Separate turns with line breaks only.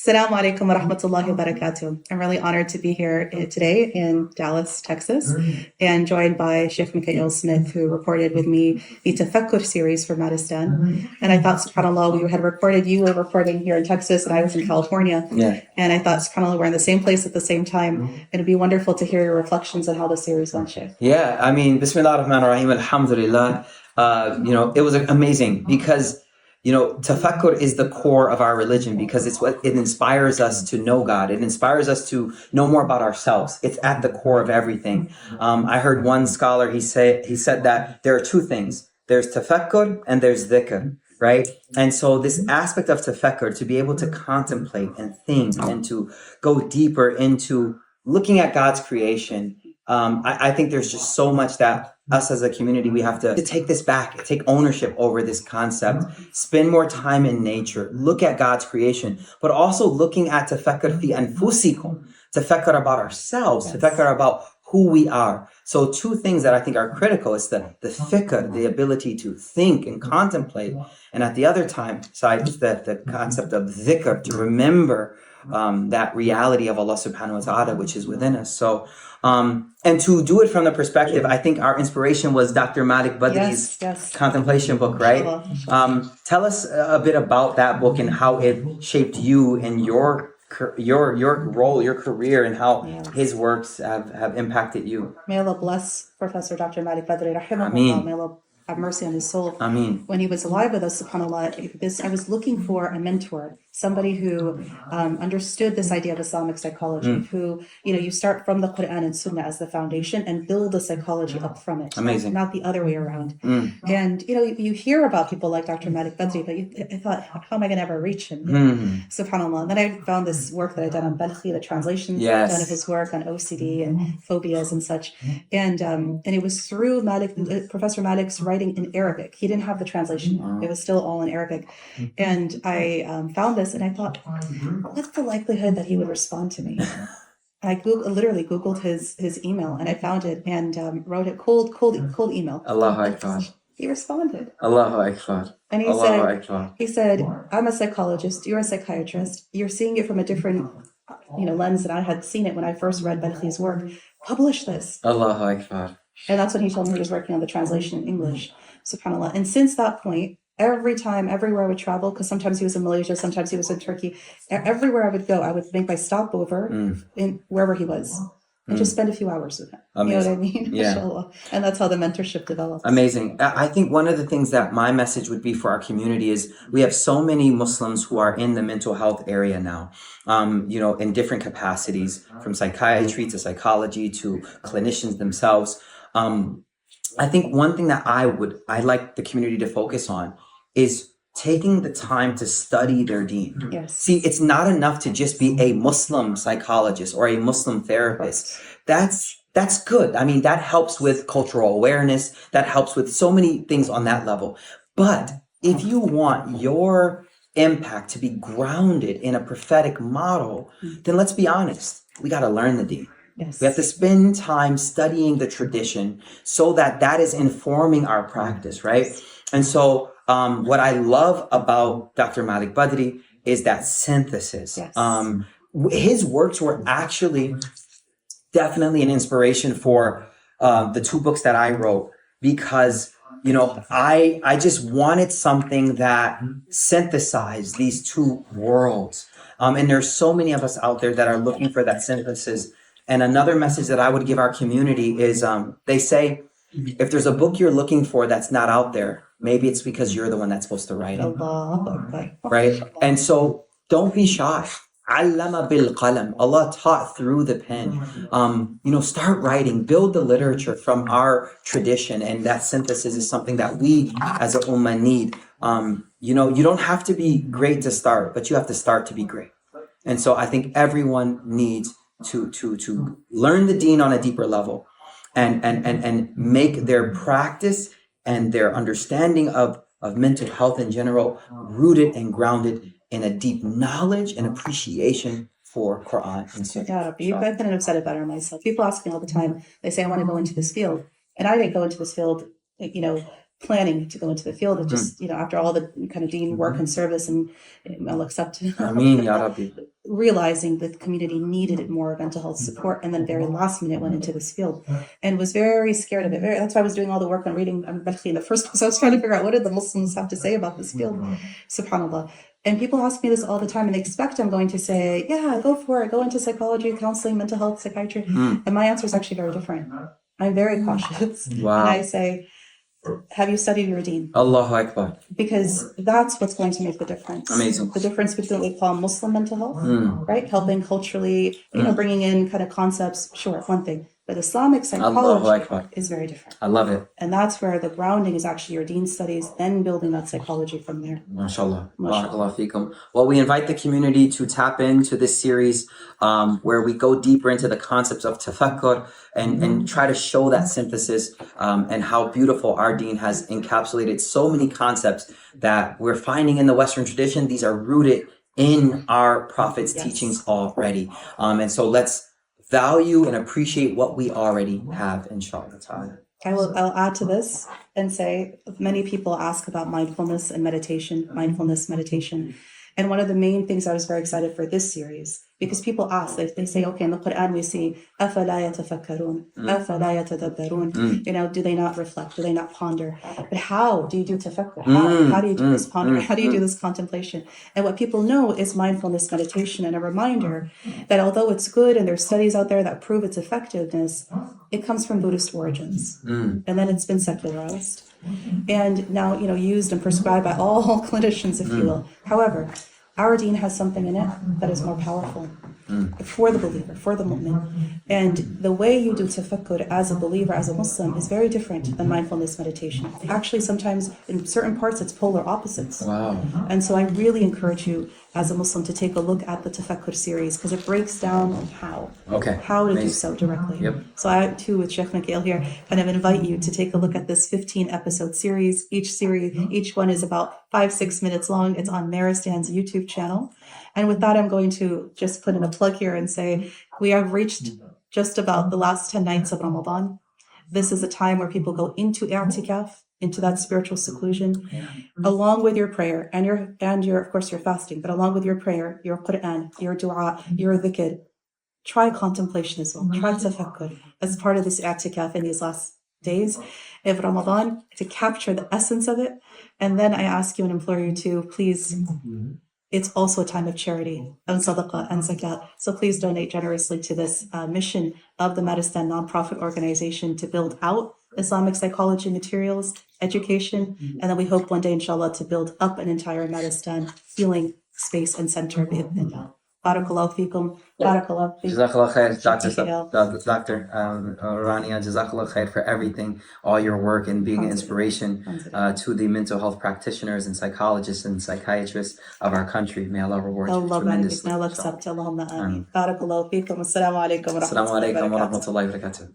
Assalamu alaikum wa rahmatullahi wa barakatuh. I'm really honored to be here today in Dallas, Texas, and joined by Sheikh Mikaeel Smith, who recorded with me the Tafakkur series for Maristan. And I thought, subhanAllah, you were recording here in Texas, and I was in California.
Yeah.
And I thought, subhanAllah, we're in the same place at the same time. It'd be wonderful to hear your reflections on how the series went, Sheikh.
Yeah, I mean, Bismillah ar-Rahman ar-Rahim, alhamdulillah. It was amazing because, tafakkur is the core of our religion because it's what it inspires us to know God. It inspires us to know more about ourselves. It's at the core of everything. I heard one scholar, he said that there are two things. There's tafakkur and there's dhikr, right? And so this aspect of tafakkur, to be able to contemplate and think and to go deeper into looking at God's creation, I think there's just so much that us as a community, we have to take this back, take ownership over this concept, spend more time in nature, look at God's creation, but also looking at tafakkur fi anfusikum, tafakkur about ourselves, tafakkur about who we are. So two things that I think are critical is the fikr, the ability to think and contemplate. And at the other side is the concept of dhikr, to remember that reality of Allah subhanahu wa ta'ala, which is within us. So, and to do it from the perspective, I think our inspiration was Dr. Malik Badri's contemplation book, right? Tell us a bit about that book and how it shaped you and your role, your career, and how his works have impacted you.
May Allah bless Professor Dr. Malik Badri, rahimahullah.
Ameen.
May Allah have mercy on his soul.
Ameen.
When he was alive with us, subhanAllah, I was looking for a mentor, somebody who understood this idea of Islamic psychology, who, you start from the Qur'an and Sunnah as the foundation and build the psychology up from it.
Amazing.
Not the other way around. And, you hear about people like Dr. Malik Badri, but I thought, how am I going to ever reach him? SubhanAllah. And then I found this work that I did on Balkhi, the translation done of his work on OCD and phobias and such. And it was through Professor Malik's writing in Arabic. He didn't have the translation. It was still all in Arabic. And I found this and I thought, what's the likelihood that he would respond to me? I literally Googled his email and I found it and wrote it cold email.
Allahu Akbar.
He responded.
Allahu Akbar.
And he said, I'm a psychologist, you're a psychiatrist, you're seeing it from a different lens than I had seen it when I first read Balkhi's work. Publish this.
Allahu Akbar.
And that's when he told me he was working on the translation in English, subhanAllah. And since that point, everywhere I would travel, because sometimes he was in Malaysia, sometimes he was in Turkey, everywhere I would go, I would make my stopover in wherever he was and just spend a few hours with him.
Amazing.
You know what I mean?
Yeah.
Mashallah. And that's how the mentorship developed.
Amazing. I think one of the things that my message would be for our community is we have so many Muslims who are in the mental health area now, in different capacities, from psychiatry to psychology to clinicians themselves. I think one thing that I'd like the community to focus on is taking the time to study their deen.
Yes.
See, it's not enough to just be a Muslim psychologist or a Muslim therapist. That's good. I mean, that helps with cultural awareness. That helps with so many things on that level. But if you want your impact to be grounded in a prophetic model, then let's be honest. We got to learn the deen.
Yes.
We have to spend time studying the tradition so that is informing our practice, right? And so what I love about Dr. Malik Badri is that synthesis.
Yes.
His works were actually definitely an inspiration for the two books that I wrote because, I just wanted something that synthesized these two worlds. And there's so many of us out there that are looking for that synthesis. And another message that I would give our community is they say, if there's a book you're looking for that's not out there, maybe it's because you're the one that's supposed to write it. Right? And so don't be shy. Allama bil qalam. Allah taught through the pen. Start writing, build the literature from our tradition. And that synthesis is something that we as a ummah need. You don't have to be great to start, but you have to start to be great. And so I think everyone needs to learn the deen on a deeper level and make their practice and their understanding of mental health in general rooted and grounded in a deep knowledge and appreciation for Qur'an and Sunnah.
Yeah, I couldn't have said it better myself. People ask me all the time, they say, I want to go into this field. And I didn't go into this field, planning to go into the field. It just, after all the kind of deen work and service and I'll accept.
Ameen, Ya Rabbi.
realizing that the community needed more mental health support, and then very last minute went into this field and was very scared of it. That's why I was doing all the work on reading Balkhi in the first place. I was trying to figure out what did the Muslims have to say about this field, subhanAllah. And people ask me this all the time, and they expect I'm going to say, yeah, go for it, go into psychology, counseling, mental health, psychiatry. And my answer is actually very different. I'm very cautious.
Wow.
And I say, have you studied your deen?
Allahu Akbar.
Because that's what's going to make the difference.
Amazing.
The difference between what we call Muslim mental health, right? Helping culturally, bringing in kind of concepts, sure, one thing. But Islamic psychology is very different.
I love it.
And that's where the grounding is actually your deen studies, then building that psychology from there.
MashaAllah. Barakallahu feekum. Well, we invite the community to tap into this series where we go deeper into the concepts of tafakkur and try to show that synthesis and how beautiful our deen has encapsulated so many concepts that we're finding in the Western tradition. These are rooted in our Prophet's teachings already. And so let's value and appreciate what we already have, inshallah.
I'll add to this and say many people ask about mindfulness and meditation, And one of the main things I was very excited for this series, because people ask, they say, okay, in the Qur'an we see, أَفَلَا يَتَفَكَّرُونَ أَفَلَا يَتَدَبَّرُونَ. Do they not reflect? Do they not ponder? But how do you do tafakkur? How do you do this ponder? How do you do this contemplation? And what people know is mindfulness meditation, and a reminder that although it's good and there's studies out there that prove its effectiveness, it comes from Buddhist origins. And then it's been secularized. And now, used and prescribed by all clinicians, if you will. However, our deen has something in it that is more powerful for the believer, for the mu'min. And the way you do tafakkur as a believer, as a Muslim, is very different than mindfulness meditation. Actually, sometimes in certain parts, it's polar opposites.
Wow.
And so I really encourage you as a Muslim to take a look at the Tafakkur series, because it breaks down how to do so directly. So I too, with Sheikh Mikaeel here, kind of invite you to take a look at this 15-episode series. Each one is about 5-6 minutes long. It's on Maristan's YouTube channel. And with that, I'm going to just put in a plug here and say we have reached just about the last 10 nights of Ramadan. This is a time where people go into i'tikaf, into that spiritual seclusion, along with your prayer and your of course your fasting, but along with your prayer, your Qur'an, your dua, your dhikr. Try contemplation as well. Try tafakkur as part of this i'tikaf in these last days of Ramadan, to capture the essence of it. And then I ask you and implore you to please, it's also a time of charity and sadaqah and zakat. So please donate generously to this mission of the Maristan nonprofit organization to build out Islamic psychology materials, education, and then we hope one day, inshallah, to build up an entire Maristan healing space and center. Barakallahu feekum. Barakallahu feekum.
Jazakallah khair, Dr. Rania, Jazakallah khair for everything, all your work and being an inspiration to the mental health practitioners and psychologists and psychiatrists of our country. May Allah reward you tremendously.
Barakallahu feekum. Assalamu alaikum wa rahmatullahi wa barakatuh.